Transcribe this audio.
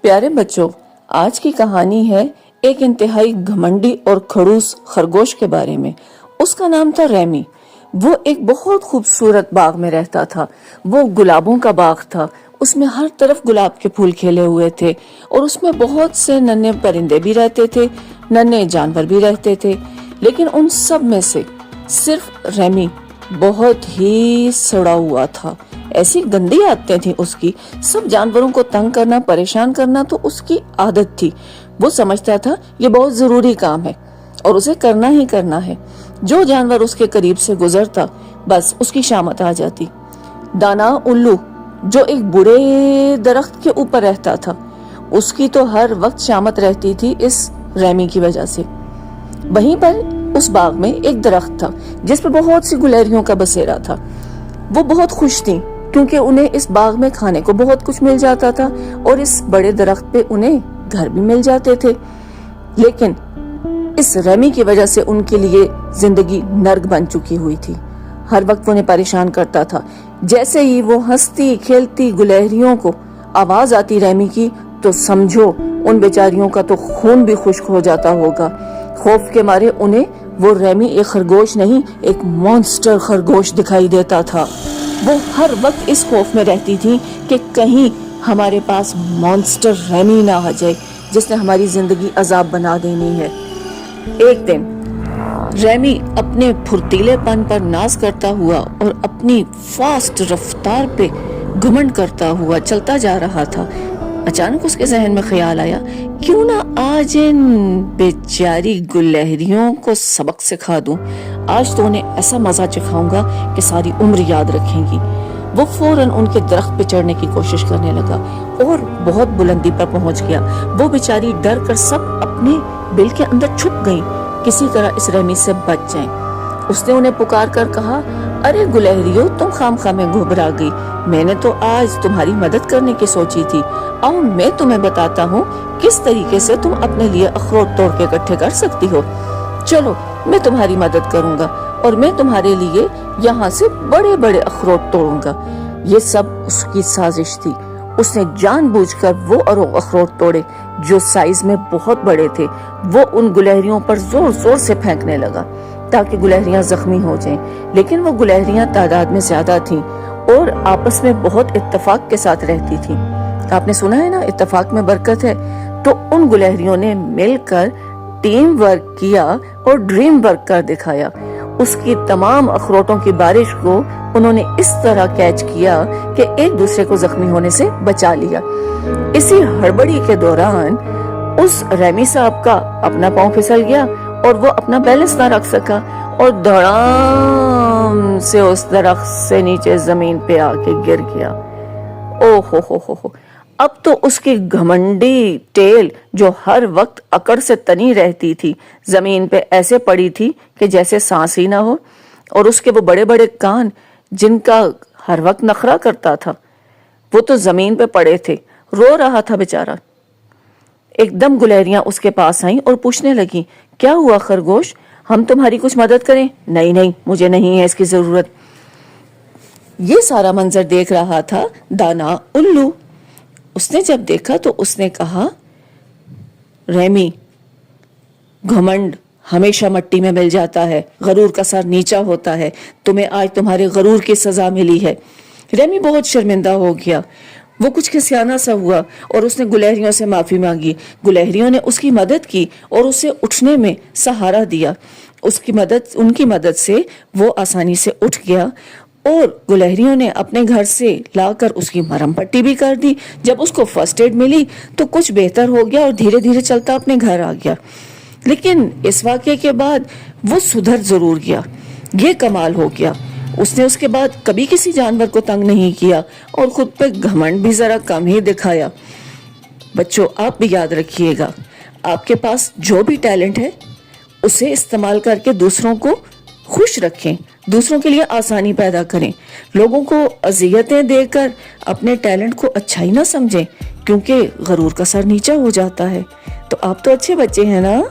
प्यारे बच्चों, आज की कहानी है एक इंतहाई घमंडी और खड़ूस खरगोश के बारे में। उसका नाम था रेमी। वो एक बहुत खूबसूरत बाग में रहता था। वो गुलाबों का बाग था। उसमें हर तरफ गुलाब के फूल खिले हुए थे और उसमें बहुत से नन्हे परिंदे भी रहते थे, नन्हे जानवर भी रहते थे। लेकिन उन सब में से सिर्फ रेमी बहुत ही सड़ा हुआ था। ऐसी गंदी आदतें थी उसकी। सब जानवरों को तंग करना, परेशान करना तो उसकी आदत थी। वो समझता था ये बहुत जरूरी काम है और उसे करना ही करना है। जो जानवर उसके करीब से गुजरता बस उसकी शामत आ जाती। दाना उल्लू जो एक बूढ़े दरख्त के ऊपर रहता था, उसकी तो हर वक्त शामत रहती थी इस रेमी की वजह से। वहीं पर उस बाग में एक दरख्त था जिस पर बहुत सी गुलहरियों का बसेरा था। वो बहुत खुश थी क्योंकि उन्हें इस बाग में खाने को बहुत कुछ मिल जाता था और इस बड़े दरख्त पे उन्हें घर भी मिल जाते थे। लेकिन इस रेमी की वजह से उनके लिए जिंदगी नर्क बन चुकी हुई थी। हर वक्त उन्हें परेशान करता था। जैसे ही वो हंसती खेलती गुलहरियों को आवाज आती रेमी की, तो समझो उन बेचारियों का तो खून भी खुश्क हो जाता होगा। खौफ के मारे उन्हें वो रेमी एक खरगोश नहीं, एक मॉन्स्टर खरगोश दिखाई देता था। वो हर वक्त इस खौफ में रहती थी कि कहीं हमारे पास मॉन्स्टर रेमी ना आ जाए जिसने हमारी जिंदगी अजाब बना देनी है। एक दिन रेमी अपने फुर्तीलेपन पर नाज करता हुआ और अपनी फास्ट रफ्तार पे घमंड करता हुआ चलता जा रहा था। अचानक उसके जहन में ख्याल आया, क्यों ना आज इन बेचारी गुलहरियों को सबक सिखा दूं। आज तो उन्हें ऐसा मजा चखाऊंगा कि सारी उम्र याद रखेंगी। वो फौरन उनके दरख्त पे चढ़ने की कोशिश करने लगा और बहुत बुलंदी पर पहुंच गया। वो बेचारी डर कर सब अपने बिल के अंदर छुप गईं, किसी तरह इस रेमी से बच जाएं। उसने उन्हें पुकार कर कहा, अरे गुलहरियों, तुम खामखा में घबरा गई। मैंने तो आज तुम्हारी मदद करने की सोची थी। आओ मैं तुम्हें बताता हूँ किस तरीके से तुम अपने लिए अखरोट तोड़ के इकट्ठे कर सकती हो। चलो मैं तुम्हारी मदद करूंगा और मैं तुम्हारे लिए यहाँ से बड़े बड़े अखरोट तोड़ूंगा। ये सब उसकी साजिश थी। उसने जानबूझकर वो अखरोट तोड़े जो साइज में बहुत बड़े थे। वो उन गुलहरियों पर जोर जोर से फेंकने लगा ताकि गुलहरियां जख्मी हो जाएं। लेकिन वो गुलहरियां तादाद में ज्यादा थीं और आपस में बहुत इत्तेफाक के साथ रहती थीं। आपने सुना है ना, इत्तेफाक में बरकत है। तो उन गुलहरियों ने मिलकर टीम वर्क किया और ड्रीम वर्क कर दिखाया। उसकी तमाम अखरोटों की बारिश को उन्होंने इस तरह कैच किया कि एक दूसरे को जख्मी होने से बचा लिया। इसी हड़बड़ी के दौरान उस रेमी साहब का अपना पांव फिसल गया और वो अपना बैलेंस ना रख सका और धड़ाम से उस दरख्त से नीचे जमीन पे आके गिर गया। ओ हो। अब तो उसकी घमंडी टेल जो हर वक्त अकड़ से तनी रहती थी, जमीन पे ऐसे पड़ी थी कि जैसे सांस ही ना हो। और उसके वो बड़े बड़े कान जिनका हर वक्त नखरा करता था, वो तो जमीन पे पड़े थे। रो रहा था बेचारा। एकदम गुलहरियां उसके पास आईं और पूछने लगी, क्या हुआ खरगोश, हम तुम्हारी कुछ मदद करें? नहीं, मुझे नहीं है इसकी जरूरत। ये सारा मंजर देख रहा था दाना उल्लू। उसने जब देखा तो उसने कहा, रेमी, घमंड हमेशा मट्टी में मिल जाता है, गरूर का सर नीचा होता है। तुम्हें आज तुम्हारे गरूर की सजा मिली है। रेमी बहुत शर्मिंदा हो गया। वो कुछ खिसियाना सा हुआ और उसने गुलहरियों से माफी मांगी। गुलहरियों ने उसकी मदद की और उसे उठने में सहारा दिया। उनकी मदद से वो आसानी से उठ गया और गुलहरियों ने अपने घर से लाकर उसकी मरहम पट्टी भी कर दी। जब उसको फर्स्ट एड मिली तो कुछ बेहतर हो गया और धीरे धीरे चलता अपने घर आ गया। लेकिन इस वाक़े के बाद वो सुधर जरूर गया। ये कमाल हो गया, उसने उसके बाद कभी किसी जानवर को तंग नहीं किया और खुद पे घमंड भी जरा कम ही दिखाया। बच्चों, आप भी याद रखिएगा, आपके पास जो भी टैलेंट है उसे इस्तेमाल करके दूसरों को खुश रखें, दूसरों के लिए आसानी पैदा करें। लोगों को अजियतें देकर अपने टैलेंट को अच्छा ही ना समझें, क्योंकि गरूर का सर नीचा हो जाता है। तो आप तो अच्छे बच्चे हैं ना।